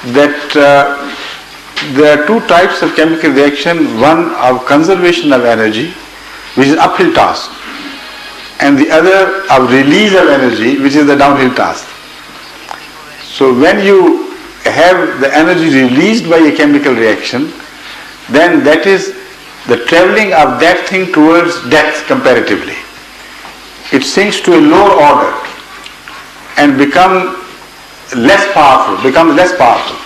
that there are two types of chemical reaction, one of conservation of energy, which is uphill task, and the other of release of energy, which is the downhill task. So when you have the energy released by a chemical reaction, then that is the traveling of that thing towards death comparatively. It sinks to a lower order and becomes less powerful.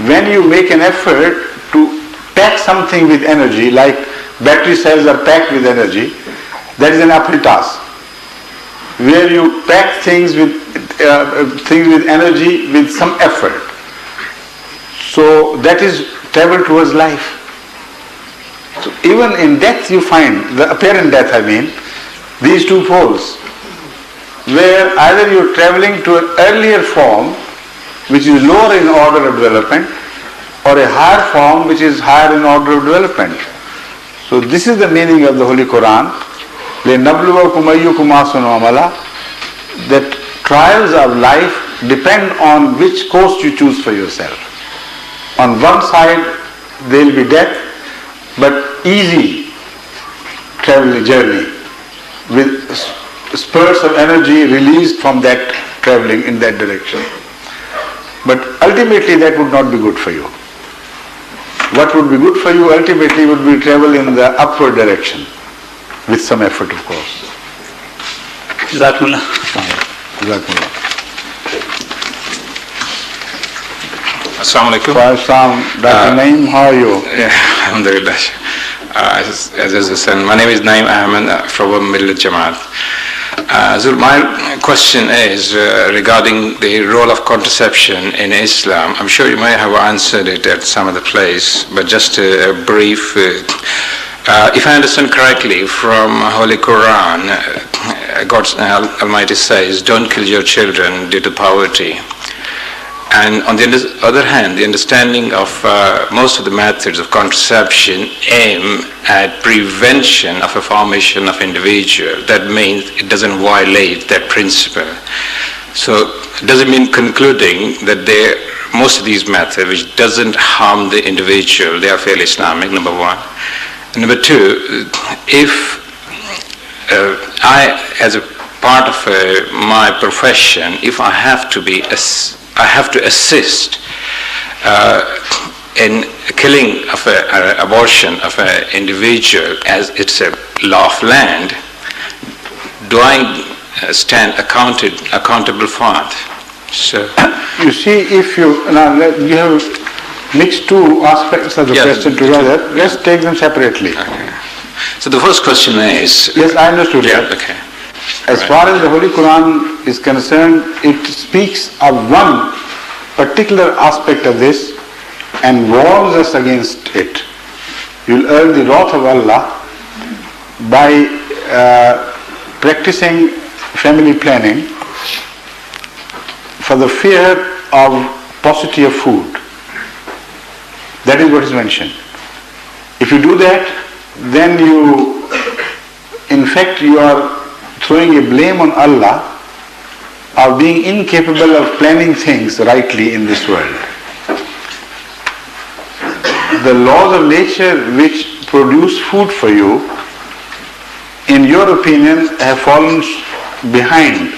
When you make an effort to pack something with energy, like battery cells are packed with energy, that is an uphill task. Where you pack things with energy with some effort. So that is travel towards life. So even in death you find, the apparent death I mean, these two poles, where either you are traveling to an earlier form which is lower in order of development, or a higher form which is higher in order of development. So this is the meaning of the Holy Quran, لِنَبْلُوَكُمْ أَيُّكُمْ أَحْسَنُ عَمَلًا, that trials of life depend on which course you choose for yourself. On one side there will be death, but easy traveling journey with spurts of energy released from that traveling in that direction. But ultimately that would not be good for you. What would be good for you ultimately would be travel in the upward direction with some effort, of course. Jazakumullah. Jazakumullah. Assalamu alaikum. Dr. Naeem, how are you? Alhamdulillah. As I said, my name is Naeem Ahmed from Middle Jamaat. So my question is regarding the role of contraception in Islam. I'm sure you may have answered it at some other place, but just a brief. If I understand correctly from Holy Quran, God Almighty says, "Don't kill your children due to poverty." And on the other hand, the understanding of most of the methods of contraception aim at prevention of a formation of individual. That means it doesn't violate that principle. So does it mean concluding that most of these methods, which doesn't harm the individual, they are fairly Islamic, number one. And number two, if I, as a part of my profession, if I have to assist in killing of abortion of an individual as it's a law of land, do I stand accountable for it? So you see, if you have mixed two aspects of the question together, let's take them separately. Okay. So the first question is... Yes, I understood that. Okay. As far as the Holy Quran is concerned, it speaks of one particular aspect of this and warns us against it. You'll earn the wrath of Allah by practicing family planning for the fear of paucity of food. That is what is mentioned. If you do that, then in fact you are throwing a blame on Allah of being incapable of planning things rightly in this world. The laws of nature which produce food for you, in your opinion, have fallen behind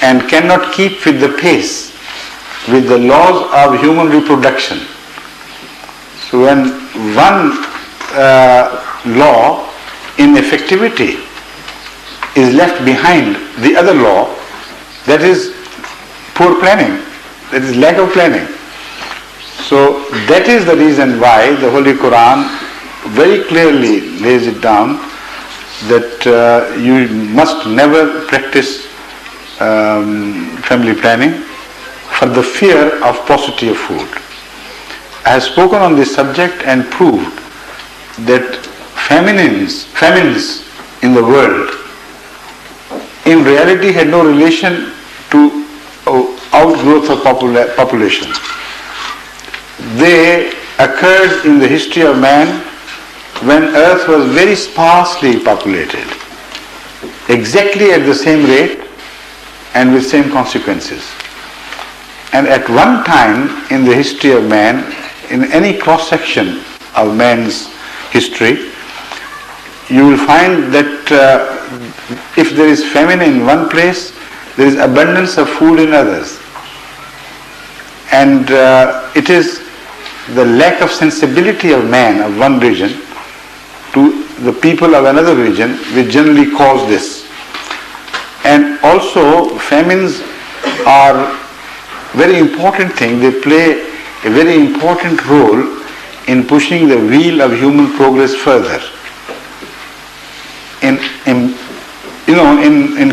and cannot keep with the pace with the laws of human reproduction. So when one law in effectivity is left behind the other law, that is poor planning, that is lack of planning. So that is the reason why the Holy Quran very clearly lays it down that you must never practice family planning for the fear of paucity of food. I have spoken on this subject and proved that famines in the world in reality had no relation to outgrowth of population. They occurred in the history of man when earth was very sparsely populated, exactly at the same rate and with same consequences. And at one time in the history of man, in any cross-section of man's history, you will find that if there is famine in one place, there is abundance of food in others. And it is the lack of sensibility of man of one region to the people of another region which generally cause this. And also famines are very important thing. They play a very important role in pushing the wheel of human progress further. In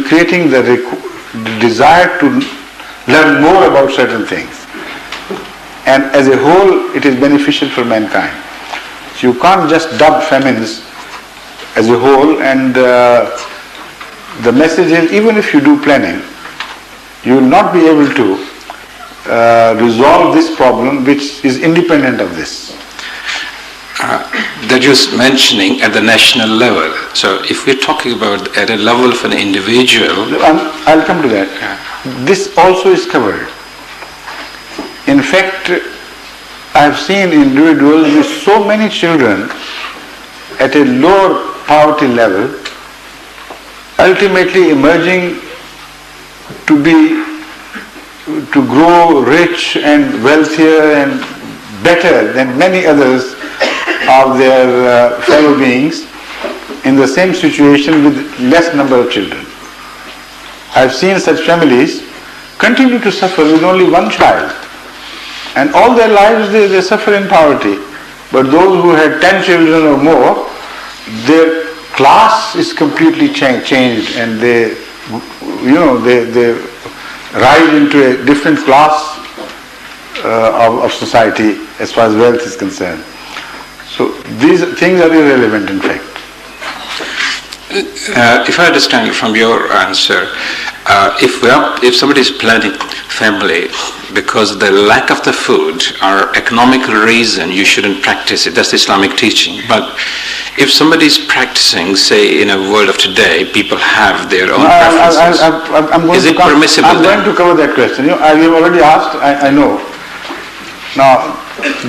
creating the desire to learn more about certain things. And as a whole, it is beneficial for mankind. So you can't just dub famines as a whole, and the message is, even if you do planning, you will not be able to resolve this problem which is independent of this. That you're mentioning at the national level. So if we're talking about at a level of an individual... I'll come to that. Yeah. This also is covered. In fact, I've seen individuals with so many children at a lower poverty level ultimately emerging to grow rich and wealthier and better than many others of their fellow beings in the same situation with less number of children. I've seen such families continue to suffer with only one child, and all their lives they suffer in poverty. But those who had 10 children or more, their class is completely changed, and they rise into a different class of society as far as wealth is concerned. So these things are irrelevant, in fact. If I understand from your answer, if somebody is planning family because of the lack of the food or economical reason, you shouldn't practice it. That's Islamic teaching. But if somebody is practicing, say in a world of today, people have their own preferences. Is it permissible? I'm going to cover that question. You have already asked. I know. Now,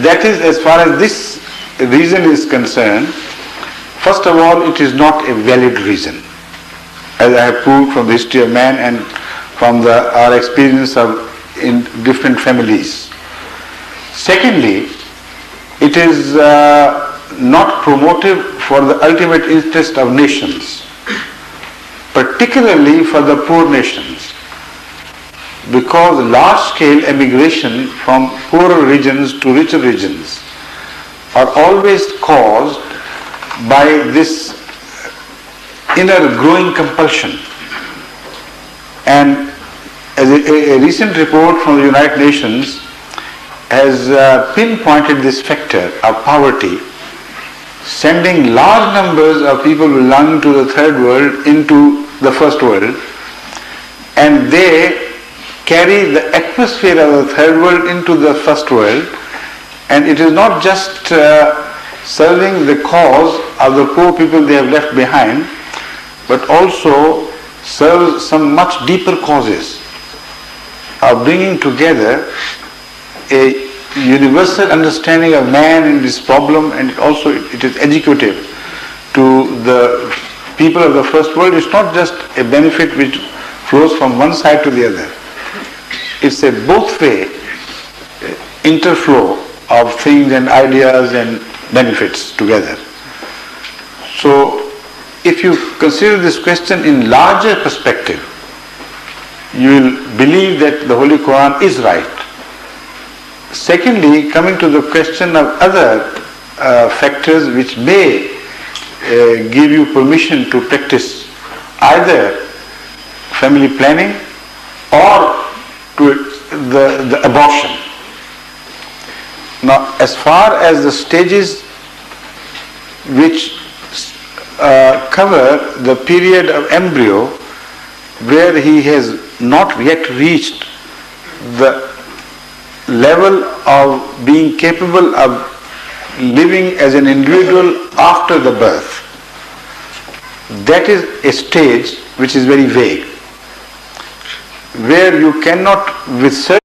that is, as far as this reason is concerned, first of all, it is not a valid reason, as I have proved from the history of man and from our experience in different families. Secondly, it is not promotive for the ultimate interest of nations, particularly for the poor nations, because large-scale emigration from poorer regions to richer regions are always caused by this inner growing compulsion. And as a recent report from the United Nations has pinpointed this factor of poverty, sending large numbers of people belonging to the third world into the first world, and they carry the atmosphere of the third world into the first world, and it is not just serving the cause of the poor people they have left behind, but also serves some much deeper causes of bringing together a universal understanding of man and his problem, and also it is educative to the people of the first world. It's not just a benefit which flows from one side to the other. It's a both-way interflow of things and ideas and benefits together. So, if you consider this question in larger perspective, you will believe that the Holy Quran is right. Secondly, coming to the question of other factors which may give you permission to practice either family planning or to the abortion. Now, as far as the stages which cover the period of embryo where he has not yet reached the level of being capable of living as an individual after the birth, that is a stage which is very vague, where you cannot with certainty